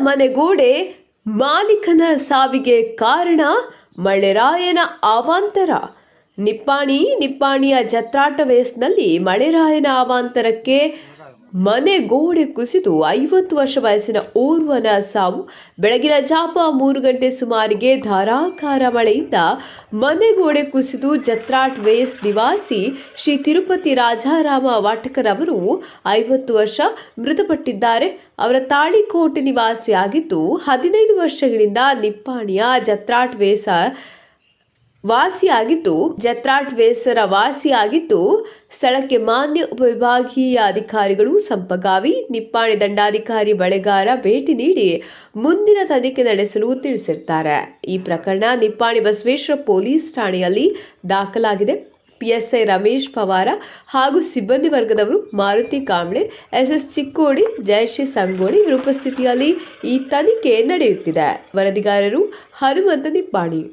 ಮನೆಗೋಡೆ ಮಾಲೀಕನ ಸಾವಿಗೆ ಕಾರಣ ಮಳೆರಾಯನ ಅವಾಂತರ. ನಿಪ್ಪಾಣಿಯ ಜತ್ರಾಟ ವೇಸ್ನಲ್ಲಿ ಮಳೆರಾಯನ ಅವಾಂತರಕ್ಕೆ ಮನೆಗೋಡೆ ಕುಸಿದು 50 ವರ್ಷ ವಯಸ್ಸಿನ ಓರ್ವನ ಸಾವು. ಬೆಳಗಿನ ಜಾವ 3 ಗಂಟೆ ಸುಮಾರಿಗೆ ಧಾರಾಕಾರ ಮಳೆಯಿಂದ ಮನೆಗೋಡೆ ಕುಸಿದು ಜತ್ರಾಟ್ ವೇಸ್ ನಿವಾಸಿ ಶ್ರೀ ತಿರುಪತಿ ರಾಜಾರಾಮ ವಾಟಕರ್ ಅವರು 50 ವರ್ಷ ಮೃತಪಟ್ಟಿದ್ದಾರೆ. ಅವರ ತಾಳಿಕೋಟೆ ನಿವಾಸಿಯಾಗಿದ್ದು 15 ವರ್ಷಗಳಿಂದ ನಿಪ್ಪಾಣಿಯ ಜತ್ರಾಟ್ ವಾಸಿಯಾಗಿದ್ದು ಸ್ಥಳಕ್ಕೆ ಮಾನ್ಯ ಉಪವಿಭಾಗೀಯ ಅಧಿಕಾರಿಗಳು ಸಂಪಗಾವಿ ನಿಪ್ಪಾಣಿ ದಂಡಾಧಿಕಾರಿ ಬಳೆಗಾರ ಭೇಟಿ ನೀಡಿ ಮುಂದಿನ ತನಿಖೆ ನಡೆಸಲು ತಿಳಿಸಿರ್ತಾರೆ. ಈ ಪ್ರಕರಣ ನಿಪ್ಪಾಣಿ ಬಸವೇಶ್ವರ ಪೊಲೀಸ್ ಠಾಣೆಯಲ್ಲಿ ದಾಖಲಾಗಿದೆ. PSI ರಮೇಶ್ ಪವಾರ ಹಾಗೂ ಸಿಬ್ಬಂದಿ ವರ್ಗದವರು ಮಾರುತಿ ಕಾಂಬ್ಳೆ, SS ಚಿಕ್ಕೋಡಿ, ಜಯಶ್ರೀ ಸಂಗೋಡಿ ಇವರ ಉಪಸ್ಥಿತಿಯಲ್ಲಿ ಈ ತನಿಖೆ ನಡೆಯುತ್ತಿದೆ. ವರದಿಗಾರರು ಹನುಮಂತ ನಿಪ್ಪಾಣಿ.